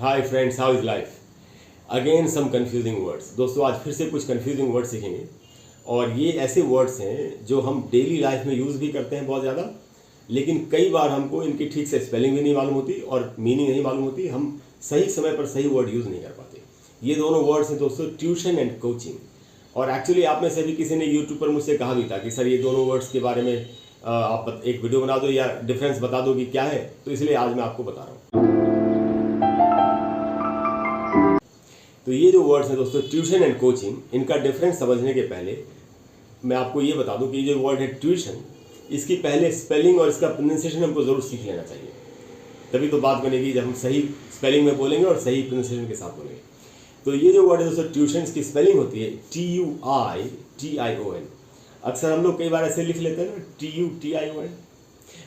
Hi friends, how is life. Again some confusing words. दोस्तों आज फिर से कुछ कंफ्यूजिंग वर्ड्स सीखेंगे और ये ऐसे वर्ड्स हैं जो हम डेली लाइफ में यूज़ भी करते हैं बहुत ज़्यादा, लेकिन कई बार हमको इनकी ठीक से स्पेलिंग भी नहीं मालूम होती और मीनिंग नहीं मालूम होती। हम सही समय पर सही वर्ड यूज़ नहीं कर पाते। ये दोनों वर्ड्स हैं दोस्तों, ट्यूशन एंड कोचिंग। और एक्चुअली आप में से भी किसी ने यूट्यूब पर मुझसे कहा भी था कि सर ये दोनों वर्ड्स के बारे में आप एक वीडियो बना दो या डिफरेंस बता दो कि क्या है, तो इसलिए आज मैं आपको बता रहा हूँ। तो ये जो वर्ड्स हैं दोस्तों, ट्यूशन एंड कोचिंग, इनका डिफरेंस समझने के पहले मैं आपको ये बता दूं कि ये जो वर्ड है ट्यूशन, इसकी पहले स्पेलिंग और इसका प्रोनाउंसिएशन हमको ज़रूर सीख लेना चाहिए, तभी तो बात बनेगी जब हम सही स्पेलिंग में बोलेंगे और सही प्रोनाउंसिएशन के साथ बोलेंगे। तो ये जो वर्ड है दोस्तों ट्यूशन, इसकी स्पेलिंग होती है TUITION। अक्सर हम लोग कई बार ऐसे लिख लेते हैं ना, TUTION,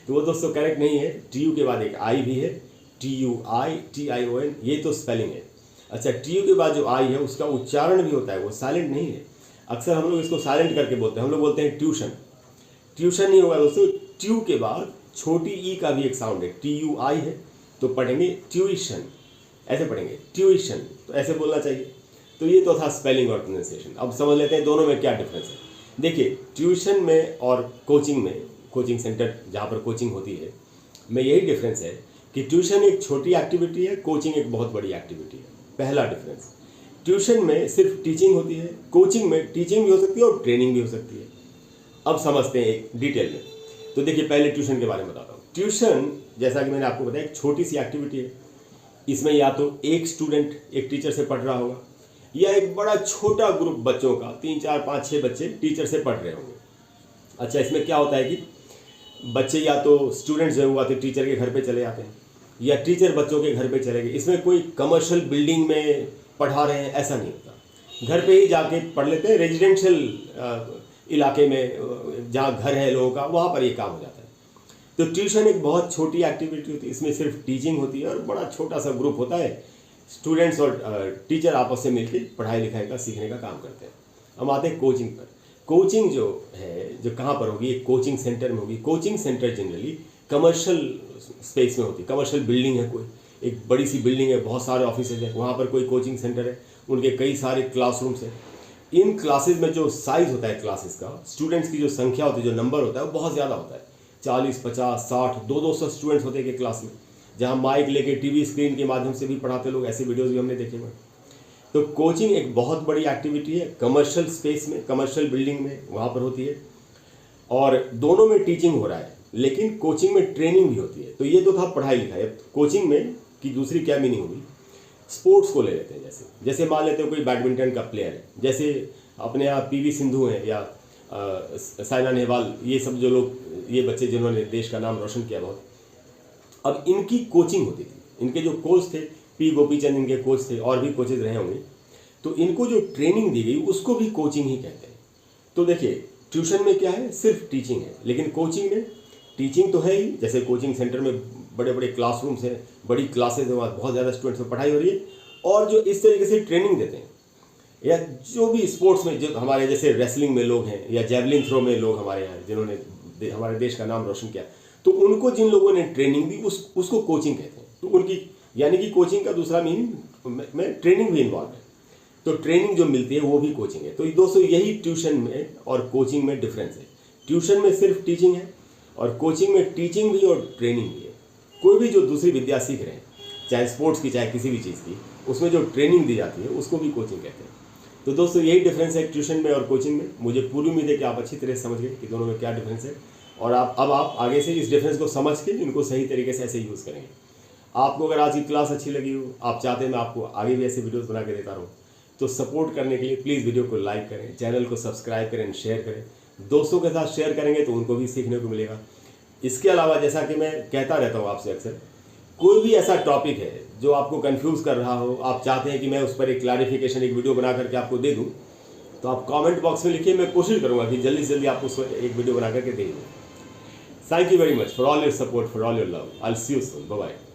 तो वो दोस्तों करेक्ट नहीं है। TU के बाद एक I भी है, TUITION, ये तो स्पेलिंग है। अच्छा, TU के बाद जो I है उसका उच्चारण भी होता है, वो साइलेंट नहीं है। अक्सर हम लोग इसको साइलेंट करके बोलते हैं, हम लोग बोलते हैं ट्यूशन। ट्यूशन नहीं होगा दोस्तों, ट्यू के बाद छोटी ई का भी एक साउंड है, TUI है, तो पढ़ेंगे ट्यूशन, ऐसे पढ़ेंगे ट्यूशन, तो ऐसे बोलना चाहिए। तो ये तो था स्पेलिंग और प्रोनाउंसिएशन। अब समझ लेते हैं दोनों में क्या डिफरेंस है। देखिए, ट्यूशन में और कोचिंग में, कोचिंग सेंटर जहाँ पर कोचिंग होती है, में यही डिफरेंस है कि ट्यूशन एक छोटी एक्टिविटी है, कोचिंग एक बहुत बड़ी एक्टिविटी है। पहला डिफरेंस, ट्यूशन में सिर्फ टीचिंग होती है, कोचिंग में टीचिंग भी हो सकती है और ट्रेनिंग भी हो सकती है। अब समझते हैं एक डिटेल में। तो देखिए, पहले ट्यूशन के बारे में बताता हूँ। ट्यूशन, जैसा कि मैंने आपको बताया, एक छोटी सी एक्टिविटी है। इसमें या तो एक स्टूडेंट एक टीचर से पढ़ रहा होगा, या एक बड़ा छोटा ग्रुप बच्चों का, 3, 4, 5, 6 बच्चे टीचर से पढ़ रहे होंगे। अच्छा, इसमें क्या होता है कि बच्चे या तो स्टूडेंट्स जो हुआ तो टीचर के घर पे चले जाते हैं, या टीचर बच्चों के घर पे चले गए। इसमें कोई कमर्शियल बिल्डिंग में पढ़ा रहे हैं ऐसा नहीं होता, घर पे ही जाके पढ़ लेते हैं। रेजिडेंशियल इलाके में जहाँ घर है लोगों का, वहाँ पर ये काम हो जाता है। तो ट्यूशन एक बहुत छोटी एक्टिविटी होती है, इसमें सिर्फ टीचिंग होती है और बड़ा छोटा सा ग्रुप होता है, स्टूडेंट्स और टीचर आपस से मिलकर पढ़ाई लिखाई का, सीखने का काम करते हैं। हम आते हैं कोचिंग पर। कोचिंग जो है, जो कहाँ पर होगी, एक कोचिंग सेंटर में होगी। Coaching centre generally commercial space में होती है, कमर्शियल बिल्डिंग है, कोई एक बड़ी सी बिल्डिंग है, बहुत सारे ऑफिसेज हैं, वहाँ पर कोई कोचिंग सेंटर है, उनके कई सारे क्लासरूम्स हैं। इन क्लासेज में जो साइज़ होता है क्लासेस का, स्टूडेंट्स की जो संख्या होती है, जो नंबर होता है, वो बहुत ज़्यादा होता है। 40, 50, 60, 200 स्टूडेंट्स होते हैं एक क्लास में, जहाँ माइक लेके टीवी स्क्रीन के माध्यम से भी पढ़ाते लोग, ऐसे वीडियोज़ भी हमने देखे हुए। तो कोचिंग एक बहुत बड़ी एक्टिविटी है, कमर्शियल स्पेस में, कमर्शियल बिल्डिंग में वहाँ पर होती है, और दोनों में टीचिंग हो रहा है, लेकिन कोचिंग में ट्रेनिंग भी होती है। तो ये तो था पढ़ाई लिखाई। अब कोचिंग में की दूसरी क्या मीनिंग होगी, स्पोर्ट्स को ले लेते हैं। जैसे मान लेते हो कोई बैडमिंटन का प्लेयर है, जैसे अपने यहाँ PV सिंधु हैं या साइना नेहवाल, ये सब जो लोग, ये बच्चे जिन्होंने देश का नाम रोशन किया बहुत। अब इनकी कोचिंग होती थी, इनके जो कोच थे, P गोपीचंद इनके कोच थे, और भी कोचेज रहे होंगे, तो इनको जो ट्रेनिंग दी गई उसको भी कोचिंग ही कहते हैं। तो देखिए, ट्यूशन में क्या है, सिर्फ टीचिंग है, लेकिन कोचिंग में टीचिंग तो है ही। जैसे कोचिंग सेंटर में बड़े बड़े क्लासरूम्स हैं, बड़ी क्लासेज हैं, वहाँ बहुत ज़्यादा स्टूडेंट्स में पढ़ाई हो रही है, और जो इस तरीके से ट्रेनिंग देते हैं, या जो भी स्पोर्ट्स में, जो हमारे जैसे रेसलिंग में लोग हैं, या जेवलिन थ्रो में लोग हमारे यहाँ जिन्होंने हमारे देश का नाम रोशन किया, तो उनको जिन लोगों ने ट्रेनिंग दी उसको कोचिंग कहते हैं। तो उनकी, यानी कि कोचिंग का दूसरा मीनिंग में ट्रेनिंग भी इन्वॉल्व है। तो ट्रेनिंग जो मिलती है वो भी कोचिंग है। तो दोस्तों यही ट्यूशन में और कोचिंग में डिफरेंस है। ट्यूशन में सिर्फ टीचिंग है और कोचिंग में टीचिंग भी और ट्रेनिंग भी है। कोई भी जो दूसरी विद्या सीख रहे हैं, चाहे स्पोर्ट्स की चाहे किसी भी चीज़ की, उसमें जो ट्रेनिंग दी जाती है उसको भी कोचिंग कहते हैं। तो दोस्तों यही डिफरेंस है ट्यूशन में और कोचिंग में। मुझे पूरी उम्मीद है कि आप अच्छी तरह से समझ गए कि दोनों में क्या डिफरेंस है, और अब आप आगे से इस डिफरेंस को समझ के इनको सही तरीके से ऐसे यूज़ करेंगे। आपको अगर आज की क्लास अच्छी लगी हो, आप चाहते हैं मैं आपको आगे भी ऐसे वीडियोस बना के देता रहूँ, तो सपोर्ट करने के लिए प्लीज़ वीडियो को लाइक करें, चैनल को सब्सक्राइब करें, शेयर करें। दोस्तों के साथ शेयर करेंगे तो उनको भी सीखने को मिलेगा। इसके अलावा, जैसा कि मैं कहता रहता हूँ आपसे अक्सर, कोई भी ऐसा टॉपिक है जो आपको कंफ्यूज कर रहा हो, आप चाहते हैं कि मैं उस पर एक क्लैरिफिकेशन, एक वीडियो बना करके आपको दे दूं, तो आप कमेंट बॉक्स में लिखिए। मैं कोशिश करूंगा कि जल्दी से जल्दी आपको उस पर एक वीडियो बना करके दे दूँ। Thank you very much for all your support, for all your love. I will see you soon. Bye bye.